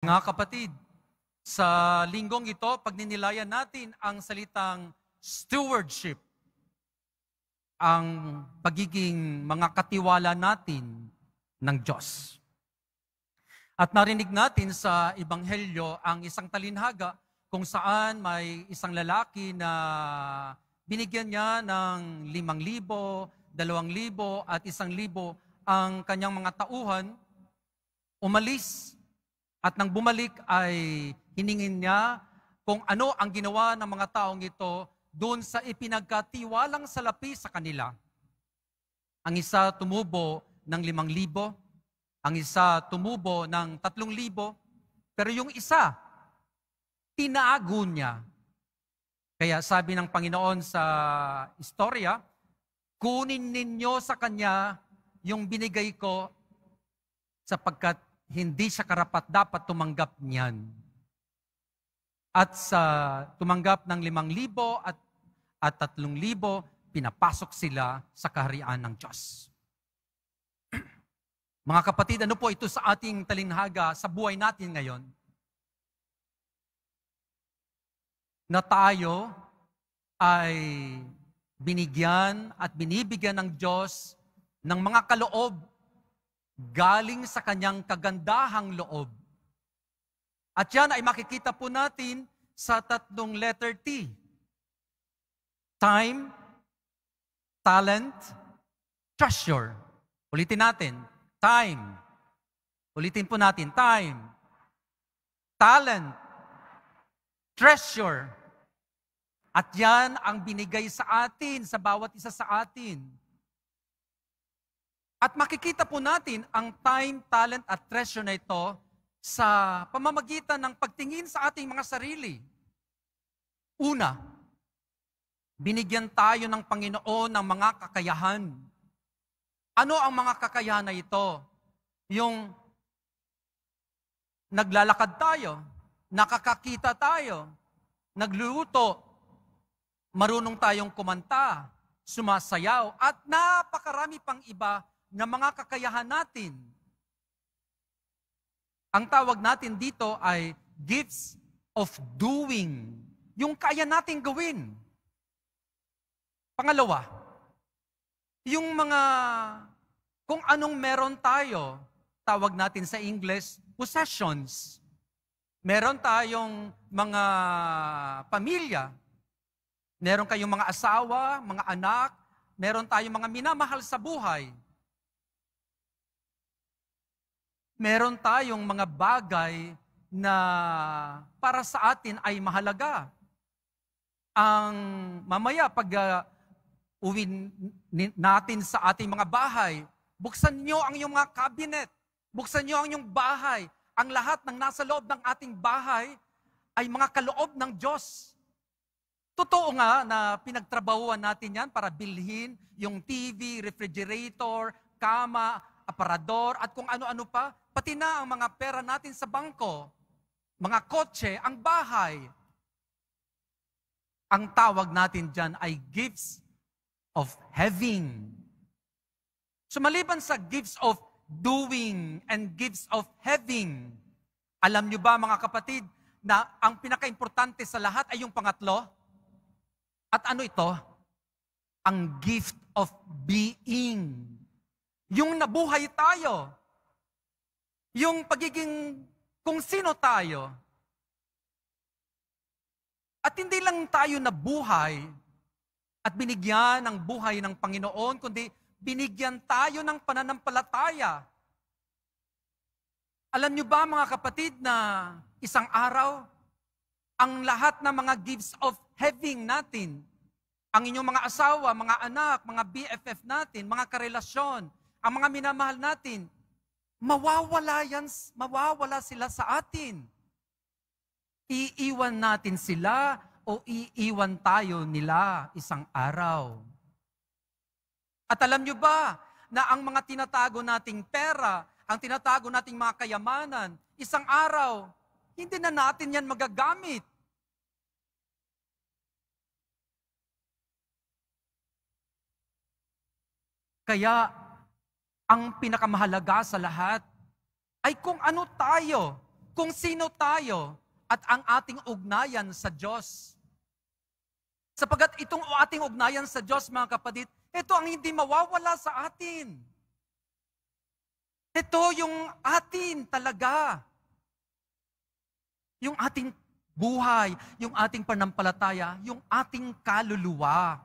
Mga kapatid, sa linggong ito, pagninilayan natin ang salitang stewardship, ang pagiging mga katiwala natin ng Diyos. At narinig natin sa Ebanghelyo ang isang talinhaga kung saan may isang lalaki na binigyan niya ng 5,000, 2,000 at 1,000 ang kanyang mga tauhan, umalis. At nang bumalik ay hiningin niya kung ano ang ginawa ng mga taong ito doon sa ipinagkatiwalang salapi sa kanila. Ang isa tumubo ng 5,000, ang isa tumubo ng 3,000, pero yung isa, tinago niya. Kaya sabi ng Panginoon sa istorya, kunin ninyo sa kanya yung binigay ko sapagkat hindi siya karapat-dapat tumanggap niyan. At sa tumanggap ng 5,000 at 3,000, pinapasok sila sa kaharian ng Diyos. Mga kapatid, ano po ito sa ating talinhaga sa buhay natin ngayon? Na tayo ay binigyan at binibigyan ng Diyos ng mga kaloob galing sa kanyang kagandahang loob. At yan ay makikita po natin sa 3 letter T. Time, talent, treasure. Ulitin natin. Time. Ulitin po natin. Time, talent, treasure. At yan ang binigay sa atin, sa bawat isa sa atin. At makikita po natin ang time, talent at treasure na ito sa pamamagitan ng pagtingin sa ating mga sarili. Una, binigyan tayo ng Panginoon ng mga kakayahan. Ano ang mga kakayahan na ito? Yung naglalakad tayo, nakakakita tayo, nagluluto, marunong tayong kumanta, sumasayaw, at napakarami pang iba na mga kakayahan natin. Ang tawag natin dito ay gifts of doing. Yung kaya natin gawin. Pangalawa, yung mga kung anong meron tayo, tawag natin sa English, possessions. Meron tayong mga pamilya. Meron kayong mga asawa, mga anak, meron tayong mga minamahal sa buhay. Meron tayong mga bagay na para sa atin ay mahalaga. Ang mamaya pag uwi natin sa ating mga bahay, buksan nyo ang iyong mga cabinet, buksan nyo ang iyong bahay. Ang lahat ng nasa loob ng ating bahay ay mga kaloob ng Diyos. Totoo nga na pinagtrabahuan natin yan para bilhin yung TV, refrigerator, kama, aparador, at kung ano-ano pa, pati na ang mga pera natin sa bangko, mga kotse, ang bahay. Ang tawag natin dyan ay gifts of having. So maliban sa gifts of doing and gifts of having, alam nyo ba mga kapatid, na ang pinaka-importante sa lahat ay yung pangatlo? At ano ito? Ang gift of being. Yung nabuhay tayo. Yung pagiging kung sino tayo. At hindi lang tayo nabuhay at binigyan ng buhay ng Panginoon, kundi binigyan tayo ng pananampalataya. Alam niyo ba mga kapatid na isang araw, ang lahat ng mga gifts of having natin, ang inyong mga asawa, mga anak, mga BFF natin, mga karelasyon, ang mga minamahal natin, mawawala sila sa atin. Iiwan natin sila o iiwan tayo nila isang araw. At alam nyo ba na ang mga tinatago nating pera, ang tinatago nating mga kayamanan, isang araw, hindi na natin yan magagamit. Kaya, ang pinakamahalaga sa lahat ay kung ano tayo, kung sino tayo at ang ating ugnayan sa Diyos. Sapagat itong ating ugnayan sa Diyos, mga kapatid, ito ang hindi mawawala sa atin. Ito yung atin talaga. Yung ating buhay, yung ating panampalataya, yung ating kaluluwa.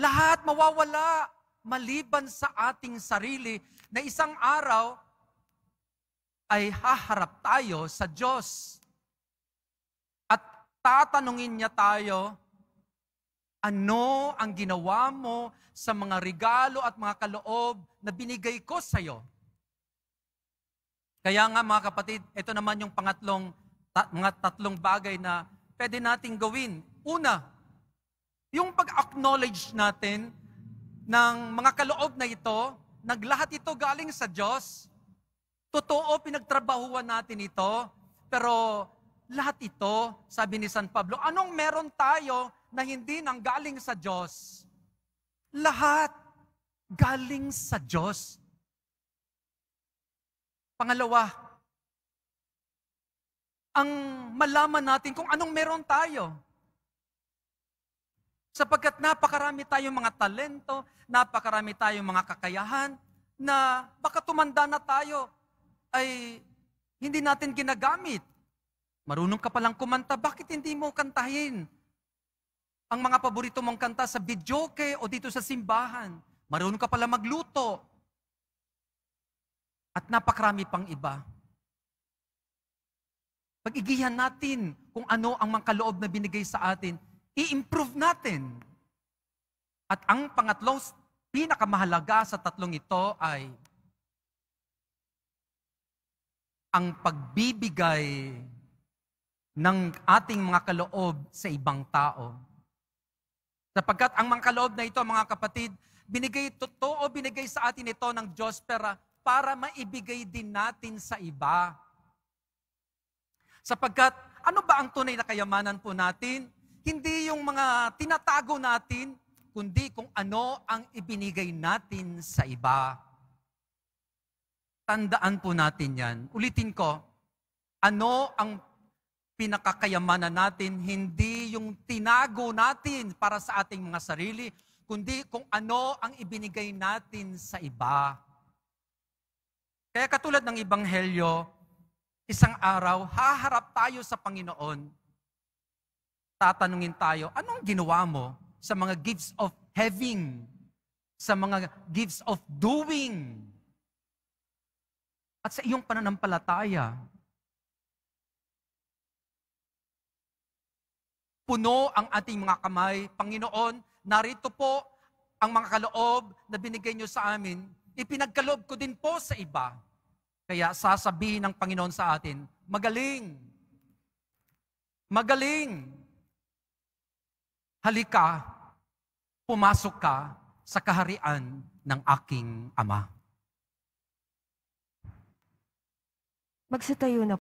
Lahat mawawala maliban sa ating sarili na isang araw ay haharap tayo sa Diyos. At tatanungin niya tayo, ano ang ginawa mo sa mga regalo at mga kaloob na binigay ko sa iyo? Kaya nga mga kapatid, ito naman yung mga tatlong bagay na pwede nating gawin. Una, yung pag-acknowledge natin ng mga kaloob na ito, naglahat ito galing sa Diyos. Totoo, pinagtrabahuan natin ito, pero lahat ito, sabi ni San Pablo, anong meron tayo na hindi nang galing sa Diyos? Lahat galing sa Diyos. Pangalawa, ang malaman natin kung anong meron tayo. Sapagkat napakarami tayong mga talento, napakarami tayong mga kakayahan, na baka tumanda na tayo, ay hindi natin ginagamit. Marunong ka palang kumanta, bakit hindi mo kantahin ang mga paborito mong kanta sa videoke o dito sa simbahan? Marunong ka pala magluto. At napakarami pang iba. Pag-igihan natin kung ano ang mga kaloob na binigay sa atin, i-improve natin. At ang pangatlong pinakamahalaga sa tatlong ito ay ang pagbibigay ng ating mga kaloob sa ibang tao. Sapagkat ang mga kaloob na ito, mga kapatid, binigay sa atin ito ng Diyos para maibigay din natin sa iba. Sapagkat ano ba ang tunay na kayamanan po natin? Hindi yung mga tinatago natin, kundi kung ano ang ibinigay natin sa iba. Tandaan po natin yan. Ulitin ko, ano ang pinakakayamanan natin? Hindi yung tinago natin para sa ating mga sarili, kundi kung ano ang ibinigay natin sa iba. Kaya katulad ng Ebanghelyo, isang araw, haharap tayo sa Panginoon. Tatanungin tayo, anong ginawa mo sa mga gifts of having, sa mga gifts of doing, at sa iyong pananampalataya? Puno ang ating mga kamay. Panginoon, narito po ang mga kaloob na binigay niyo sa amin. Ipinagkaloob ko din po sa iba. Kaya sasabihin ng Panginoon sa atin, magaling. Magaling. Halika, pumasok ka sa kaharian ng aking Ama. Magsitayo na